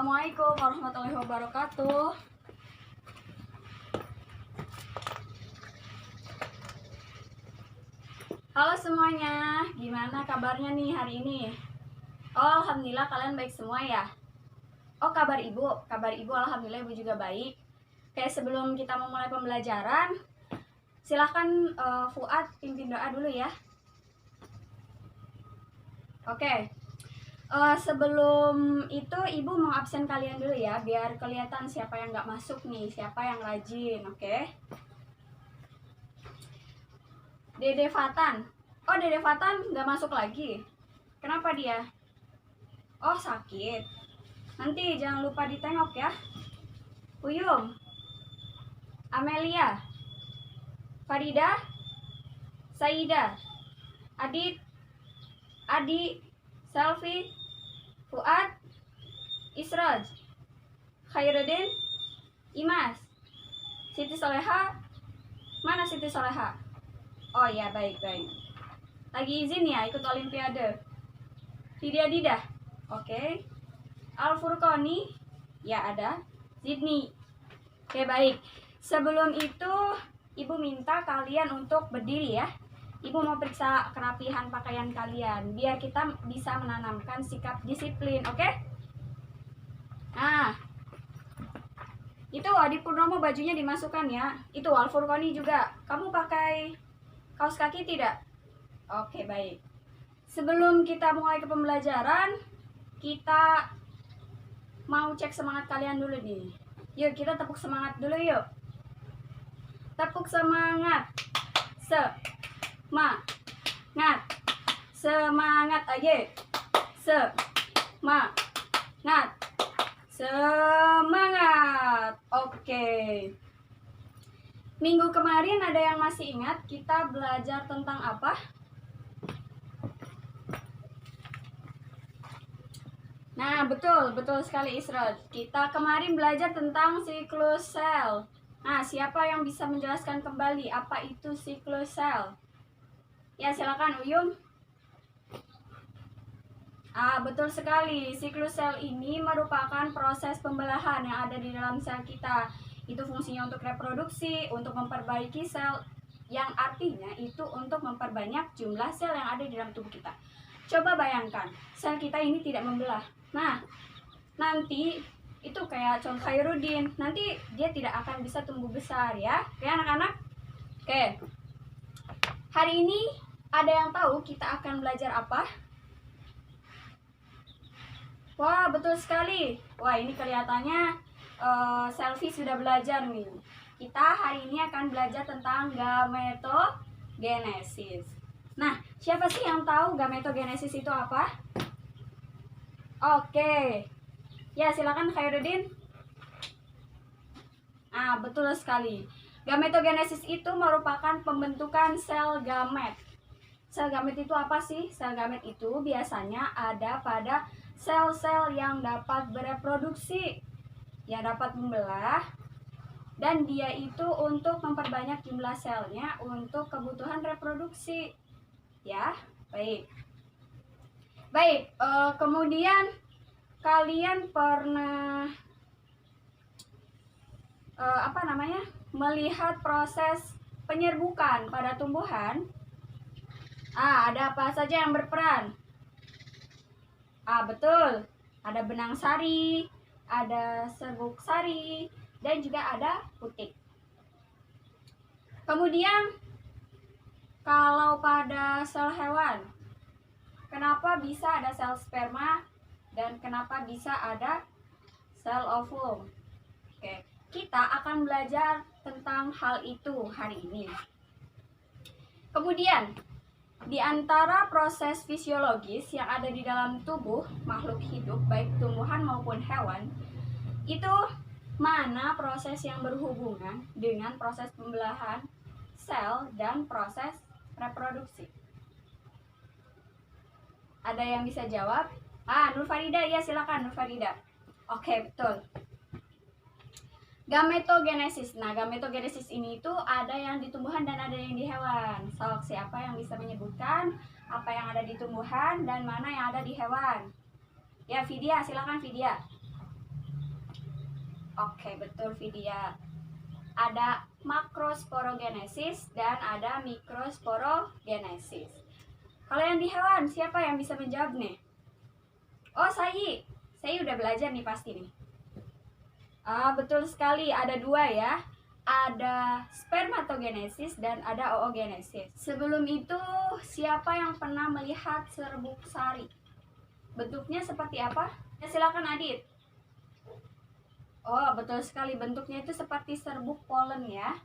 Assalamualaikum warahmatullahi wabarakatuh. Halo semuanya, gimana kabarnya nih hari ini? Oh, alhamdulillah kalian baik semua ya. Oh, kabar ibu alhamdulillah ibu juga baik. Oke, sebelum kita memulai pembelajaran, silahkan Fuad pimpin doa dulu ya. Oke. Sebelum itu ibu mau absen kalian dulu ya, biar kelihatan siapa yang nggak masuk nih, siapa yang rajin, oke? Dede Fatan. Oh, Dede Fatan nggak masuk lagi. Kenapa dia? Oh, sakit. Nanti jangan lupa ditengok ya. Uyum, Amelia, Farida, Saida, Adit, Adi, Selfie, Fuad, Israj, Khairuddin, Imas, Siti Soleha. Mana Siti Soleha? Oh ya, baik. Lagi izin ya ikut olimpiade. Vidya Didah. Oke. Al Furqani. Ya ada. Sydney. Oke, baik. Sebelum itu ibu minta kalian untuk berdiri ya. Ibu mau periksa kerapihan pakaian kalian biar kita bisa menanamkan sikap disiplin, oke? Nah, itu Adi Purnomo bajunya dimasukkan ya. Itu Al Furqani juga. Kamu pakai kaos kaki tidak? Oke, baik. Sebelum kita mulai ke pembelajaran, kita mau cek semangat kalian dulu nih. Yuk, kita tepuk semangat dulu yuk. Tepuk semangat. Semangat aja. Semangat. Oke. Minggu kemarin ada yang masih ingat kita belajar tentang apa? Nah, betul sekali Isra. Kita kemarin belajar tentang siklus sel. Nah, siapa yang bisa menjelaskan kembali apa itu siklus sel? Ya, silakan Uyum. Betul sekali. Siklus sel ini merupakan proses pembelahan yang ada di dalam sel kita. Itu fungsinya untuk reproduksi, untuk memperbaiki sel, yang artinya itu untuk memperbanyak jumlah sel yang ada di dalam tubuh kita. Coba bayangkan, sel kita ini tidak membelah. Nah, nanti itu kayak contoh Khairuddin, nanti dia tidak akan bisa tumbuh besar ya. Oke anak-anak? Oke. Hari ini ada yang tahu kita akan belajar apa? Wah, betul sekali. Wah, ini kelihatannya Selfie sudah belajar nih. Kita hari ini akan belajar tentang gametogenesis. Nah, siapa sih yang tahu gametogenesis itu apa? Oke. Ya, silakan Khairuddin. Betul sekali. Gametogenesis itu merupakan pembentukan sel gamet. Sel gamet itu apa sih? Sel gamet itu biasanya ada pada sel-sel yang dapat bereproduksi, yang dapat membelah, dan dia itu untuk memperbanyak jumlah selnya untuk kebutuhan reproduksi. Ya, baik. Kemudian kalian pernah melihat proses penyerbukan pada tumbuhan? Ada apa saja yang berperan? Betul. Ada benang sari, ada serbuk sari, dan juga ada putik. Kemudian kalau pada sel hewan, kenapa bisa ada sel sperma dan kenapa bisa ada sel ovum? Oke, kita akan belajar tentang hal itu hari ini. Kemudian di antara proses fisiologis yang ada di dalam tubuh makhluk hidup, baik tumbuhan maupun hewan, itu mana proses yang berhubungan dengan proses pembelahan sel dan proses reproduksi? Ada yang bisa jawab? Nur Farida, ya silakan Nur Farida. Oke, betul. Gametogenesis. Nah, gametogenesis ini itu ada yang di tumbuhan dan ada yang di hewan. So, siapa yang bisa menyebutkan apa yang ada di tumbuhan dan mana yang ada di hewan? Ya, Vidya, silakan Vidya. Oke, betul Vidya. Ada makrosporogenesis dan ada mikrosporogenesis. Kalau yang di hewan, siapa yang bisa menjawab nih? Oh, saya udah belajar nih pasti nih. Betul sekali, ada dua ya. Ada spermatogenesis dan ada oogenesis. Sebelum itu, siapa yang pernah melihat serbuk sari? Bentuknya seperti apa? Ya, silakan Adit. Oh, betul sekali. Bentuknya itu seperti serbuk polen ya.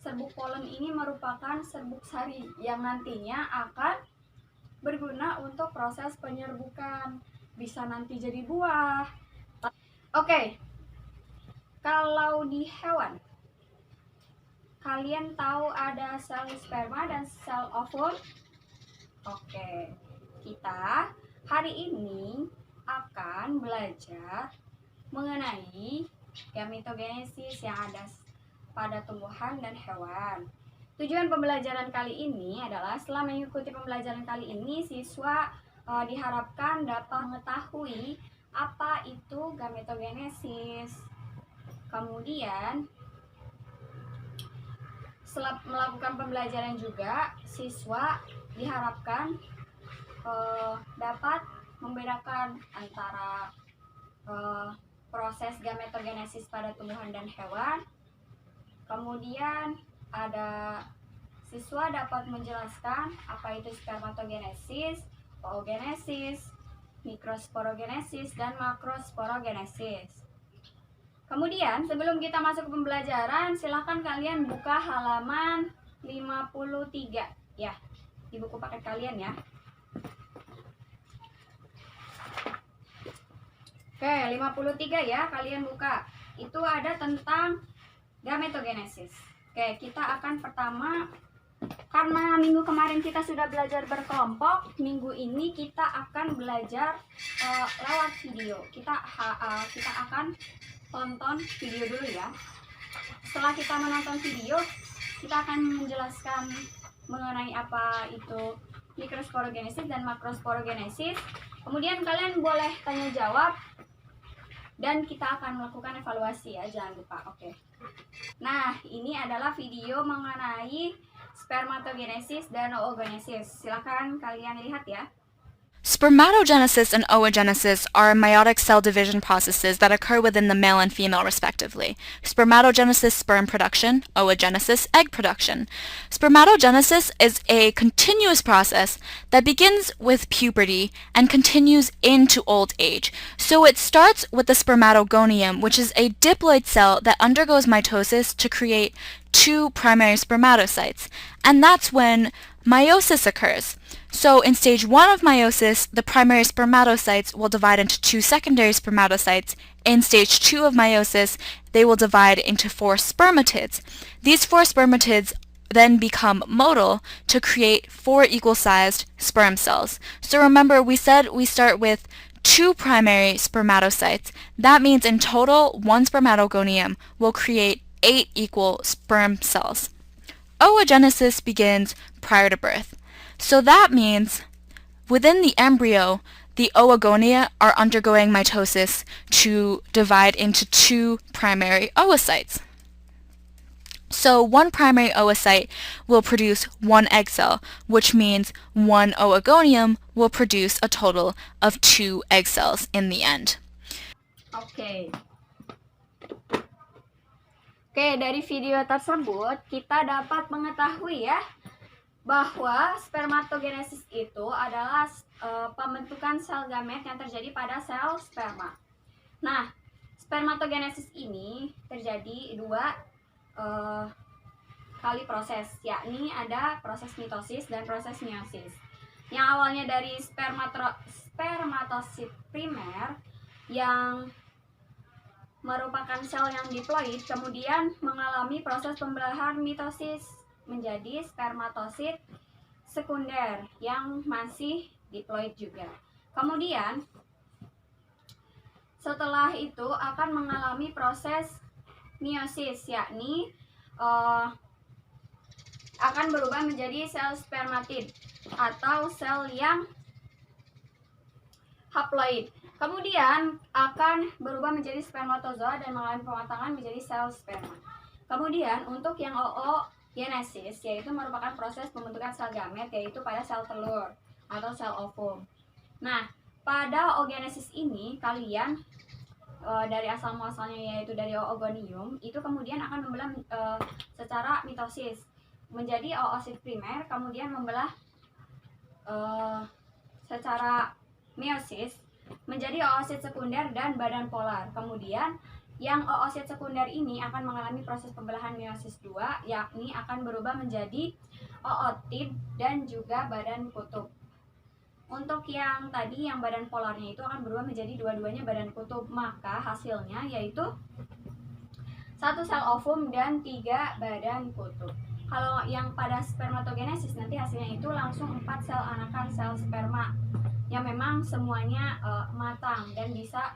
Serbuk polen ini merupakan serbuk sari yang nantinya akan berguna untuk proses penyerbukan. Bisa nanti jadi buah. Oke. Kalau di hewan, kalian tahu ada sel sperma dan sel ovum? Oke. Kita hari ini akan belajar mengenai gametogenesis yang ada pada tumbuhan dan hewan. Tujuan pembelajaran kali ini adalah setelah mengikuti pembelajaran kali ini, siswa diharapkan dapat mengetahui apa itu gametogenesis. Kemudian setelah melakukan pembelajaran juga, siswa diharapkan dapat membedakan antara proses gametogenesis pada tumbuhan dan hewan. Kemudian ada siswa dapat menjelaskan apa itu spermatogenesis, oogenesis, mikrosporogenesis, dan makrosporogenesis. Kemudian sebelum kita masuk ke pembelajaran, silakan kalian buka halaman 53 ya, di buku paket kalian ya. Oke, 53 ya, kalian buka. Itu ada tentang gametogenesis. Oke, kita akan pertama, karena minggu kemarin kita sudah belajar berkelompok, minggu ini kita akan belajar lewat video. Kita akan tonton video dulu ya. Setelah kita menonton video, kita akan menjelaskan mengenai apa itu mikrosporogenesis dan makrosporogenesis. Kemudian kalian boleh tanya jawab dan kita akan melakukan evaluasi ya, jangan lupa. Oke. Nah, ini adalah video mengenai spermatogenesis dan oogenesis. Silakan kalian lihat ya. Spermatogenesis and oogenesis are meiotic cell division processes that occur within the male and female respectively. Spermatogenesis, sperm production; oogenesis, egg production. Spermatogenesis is a continuous process that begins with puberty and continues into old age. So it starts with the spermatogonium, which is a diploid cell that undergoes mitosis to create two primary spermatocytes. And that's when meiosis occurs. So in stage 1 of meiosis, the primary spermatocytes will divide into two secondary spermatocytes. In stage 2 of meiosis, they will divide into 4 spermatids. These 4 spermatids then become motile to create 4 equal-sized sperm cells. So remember, we said we start with 2 primary spermatocytes. That means in total, 1 spermatogonium will create 8 equal sperm cells. Oogenesis begins prior to birth. So that means within the embryo, the oogonia are undergoing mitosis to divide into 2 primary oocytes. So 1 primary oocyte will produce 1 egg cell, which means 1 oogonium will produce a total of 2 egg cells in the end. Oke, dari video tersebut kita dapat mengetahui ya bahwa spermatogenesis itu adalah pembentukan sel gamet yang terjadi pada sel sperma. Nah, spermatogenesis ini terjadi 2 kali proses, yakni ada proses mitosis dan proses meiosis. Yang awalnya dari spermatosit primer yang merupakan sel yang diploid, kemudian mengalami proses pembelahan mitosis menjadi spermatosit sekunder yang masih diploid juga. Kemudian setelah itu akan mengalami proses meiosis, yakni akan berubah menjadi sel spermatid atau sel yang haploid. Kemudian akan berubah menjadi spermatozoa dan mengalami pematangan menjadi sel sperma. Kemudian untuk yang oogenesis, yaitu merupakan proses pembentukan sel gamet, yaitu pada sel telur atau sel ovum. Nah, pada oogenesis ini kalian dari asal muasalnya yaitu dari oogonium, itu kemudian akan membelah secara mitosis menjadi oosit primer, kemudian membelah secara meiosis menjadi oosit sekunder dan badan polar. Kemudian yang oosit sekunder ini akan mengalami proses pembelahan meiosis 2, yakni akan berubah menjadi ootid dan juga badan kutub. Untuk yang tadi yang badan polarnya itu akan berubah menjadi dua-duanya badan kutub, maka hasilnya yaitu 1 sel ovum dan 3 badan kutub. Kalau yang pada spermatogenesis nanti hasilnya itu langsung 4 sel anakan sel sperma yang memang semuanya matang dan bisa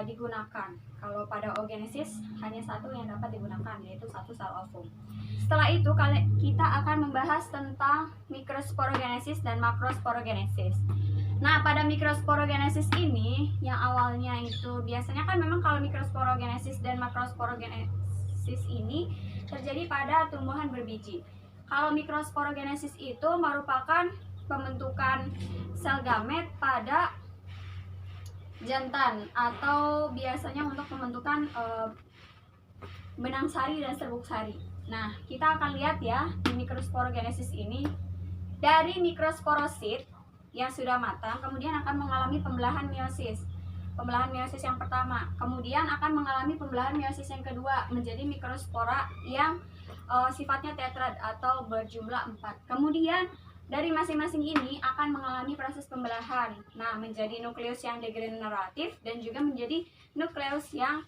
digunakan. Kalau pada oogenesis hanya 1 yang dapat digunakan, yaitu 1 sel ovum. Setelah itu kita akan membahas tentang mikrosporogenesis dan makrosporogenesis. Nah, pada mikrosporogenesis ini yang awalnya itu biasanya kan memang kalau mikrosporogenesis dan makrosporogenesis ini terjadi pada tumbuhan berbiji. Kalau mikrosporogenesis itu merupakan pembentukan sel gamet pada jantan atau biasanya untuk pembentukan benang sari dan serbuk sari. Nah, kita akan lihat ya di mikrosporogenesis ini, dari mikrosporosit yang sudah matang kemudian akan mengalami pembelahan meiosis. Pembelahan meiosis yang pertama, kemudian akan mengalami pembelahan meiosis yang kedua menjadi mikrospora yang sifatnya tetrad atau berjumlah 4. Kemudian dari masing-masing ini akan mengalami proses pembelahan. Nah, menjadi nukleus yang degeneratif dan juga menjadi nukleus yang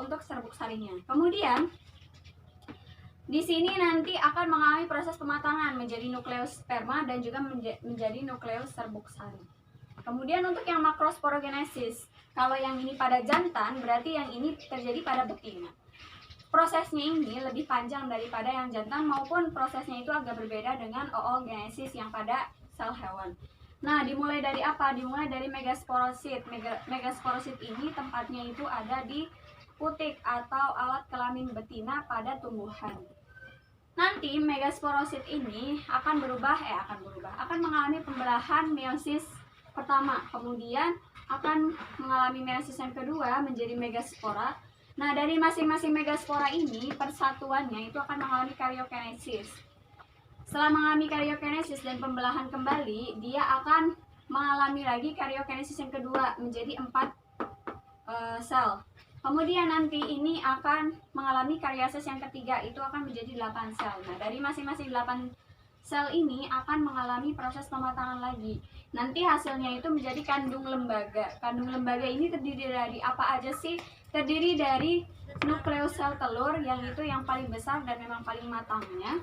untuk serbuk sarinya. Kemudian di sini nanti akan mengalami proses pematangan menjadi nukleus sperma dan juga menjadi nukleus serbuk sari. Kemudian untuk yang makrosporogenesis, kalau yang ini pada jantan, berarti yang ini terjadi pada betina. Prosesnya ini lebih panjang daripada yang jantan maupun prosesnya itu agak berbeda dengan oogenesis yang pada sel hewan. Nah, dimulai dari apa? Dimulai dari megasporosit. Megasporosit ini tempatnya itu ada di putik atau alat kelamin betina pada tumbuhan. Nanti megasporosit ini akan mengalami pembelahan meiosis pertama, kemudian akan mengalami meiosis yang kedua menjadi megaspora. Nah, dari masing-masing megaspora ini persatuannya itu akan mengalami karyokinesis. Setelah mengalami karyokinesis dan pembelahan kembali, dia akan mengalami lagi karyokinesis yang kedua menjadi 4 sel. Kemudian nanti ini akan mengalami karyosis yang ketiga, itu akan menjadi 8 sel. Nah, dari masing-masing 8 sel ini akan mengalami proses pematangan lagi. Nanti hasilnya itu menjadi kandung lembaga. Kandung lembaga ini terdiri dari apa aja sih? Terdiri dari nukleus sel telur yang itu yang paling besar dan memang paling matangnya.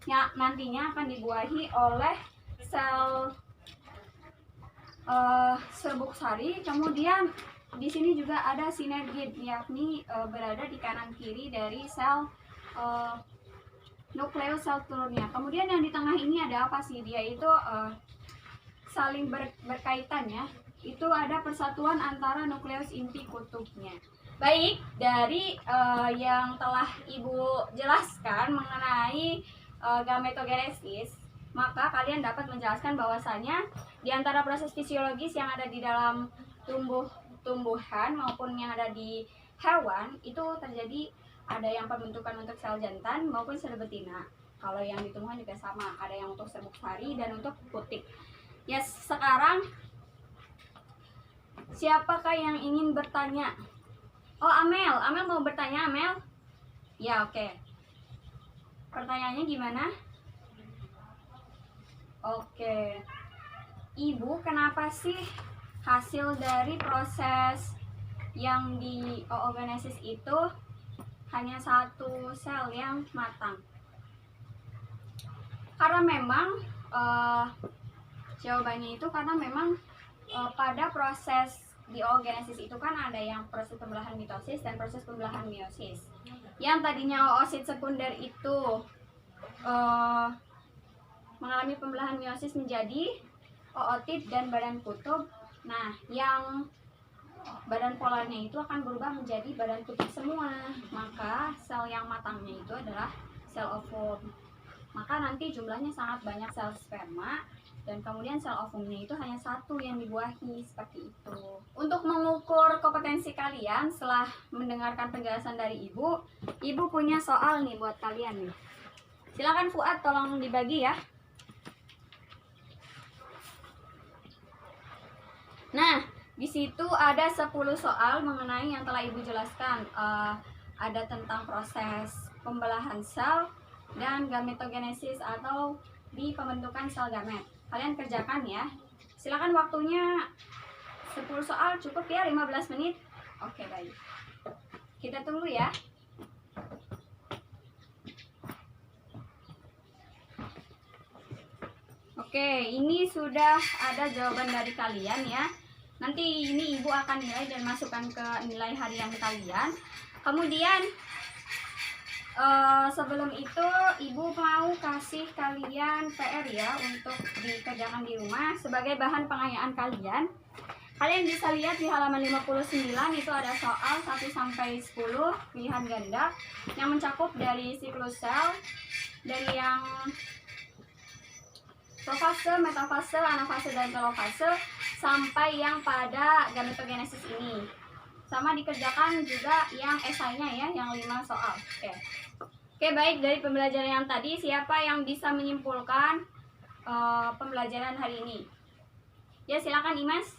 Ya, nantinya akan dibuahi oleh sel serbuk sari. Kemudian di sini juga ada sinergid, yakni berada di kanan kiri dari sel nukleus sel telurnya. Kemudian yang di tengah ini ada apa sih? Dia itu saling berkaitan ya. Itu ada persatuan antara nukleus inti kutubnya. Baik, dari yang telah Ibu jelaskan mengenai gametogenesis, maka kalian dapat menjelaskan bahwasanya di antara proses fisiologis yang ada di dalam tumbuhan maupun yang ada di hewan itu terjadi ada yang pembentukan untuk sel jantan maupun sel betina. Kalau yang di tumbuhan juga sama, ada yang untuk serbuk sari dan untuk putik. Ya, sekarang siapakah yang ingin bertanya? Oh, Amel mau bertanya, Amel? Ya, oke. Pertanyaannya gimana? Oke. Ibu, kenapa sih hasil dari proses yang di oogenesis itu hanya 1 sel yang matang? Karena memang jawabannya itu karena memang pada proses di oogenesis itu kan ada yang proses pembelahan mitosis dan proses pembelahan meiosis. Yang tadinya oosit sekunder itu mengalami pembelahan meiosis menjadi ootid dan badan kutub. Nah, yang badan polarnya itu akan berubah menjadi badan kutub semua. Maka sel yang matangnya itu adalah sel ovum. Maka nanti jumlahnya sangat banyak sel sperma, dan kemudian sel ovumnya itu hanya satu yang dibuahi, seperti itu. Untuk mengukur kompetensi kalian setelah mendengarkan penjelasan dari ibu punya soal nih buat kalian nih. Silakan Fuad, tolong dibagi ya. Nah, di situ ada 10 soal mengenai yang telah ibu jelaskan. Ada tentang proses pembelahan sel dan gametogenesis atau di pembentukan sel gamet. Kalian kerjakan ya. Silakan, waktunya 10 soal cukup ya, 15 menit. Oke, baik. Kita tunggu ya. Oke, ini sudah ada jawaban dari kalian ya. Nanti ini ibu akan nilai dan masukkan ke nilai harian kalian. Kemudian sebelum itu ibu mau kasih kalian PR ya untuk dikerjakan di rumah sebagai bahan pengayaan kalian. Kalian bisa lihat di halaman 59 itu ada soal 1-10 pilihan ganda yang mencakup dari siklus sel, dari yang profase, metafase, anafase, dan telofase sampai yang pada gametogenesis ini. Sama dikerjakan juga yang esainya ya, yang 5 soal. Oke, baik. Dari pembelajaran yang tadi, siapa yang bisa menyimpulkan pembelajaran hari ini? Ya, silakan Imas.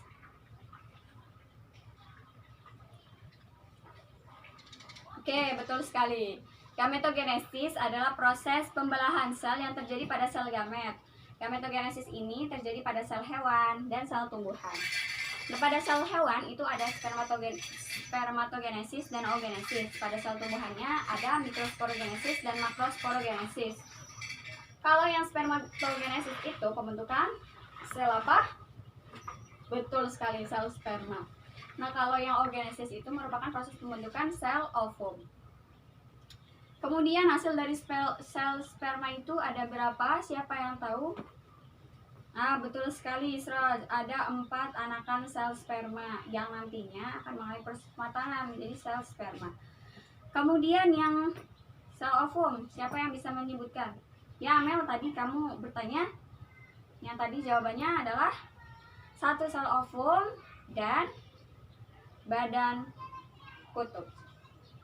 Oke, betul sekali. Gametogenesis adalah proses pembelahan sel yang terjadi pada sel gamet. Gametogenesis ini terjadi pada sel hewan dan sel tumbuhan. Nah, pada sel hewan itu ada spermatogenesis dan oogenesis. Pada sel tumbuhannya ada mikrosporogenesis dan makrosporogenesis. Kalau yang spermatogenesis itu pembentukan sel apa? Betul sekali, sel sperma. Nah, kalau yang oogenesis itu merupakan proses pembentukan sel ovum. Kemudian hasil dari sel sperma itu ada berapa? Siapa yang tahu? Nah, betul sekali Isra, ada 4 anakan sel sperma yang nantinya akan mengalami permatangan menjadi sel sperma. Kemudian yang sel ovum, siapa yang bisa menyebutkan? Ya, Mel, tadi kamu bertanya. Yang tadi jawabannya adalah 1 sel ovum dan badan kutub.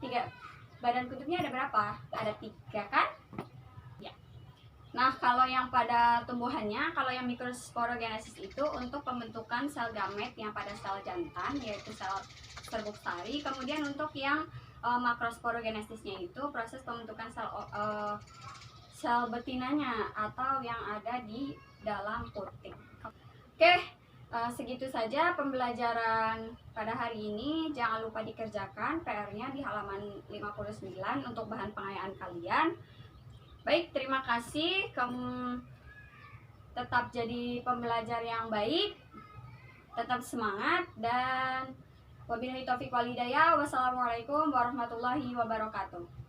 3. Badan kutubnya ada berapa? Ada 3 kan? Ya. Nah, kalau yang pada tumbuhannya, kalau yang mikrosporogenesis itu untuk pembentukan sel gamet yang pada sel jantan, yaitu sel serbuk sari. Kemudian untuk yang makrosporogenesisnya itu proses pembentukan sel betinanya atau yang ada di dalam puting. Oke. Segitu saja pembelajaran pada hari ini. Jangan lupa dikerjakan PR-nya di halaman 59 untuk bahan pengayaan kalian. Baik, terima kasih. Kamu tetap jadi pembelajar yang baik, tetap semangat, dan wabillahi taufiq wal hidayah. Wassalamualaikum warahmatullahi wabarakatuh.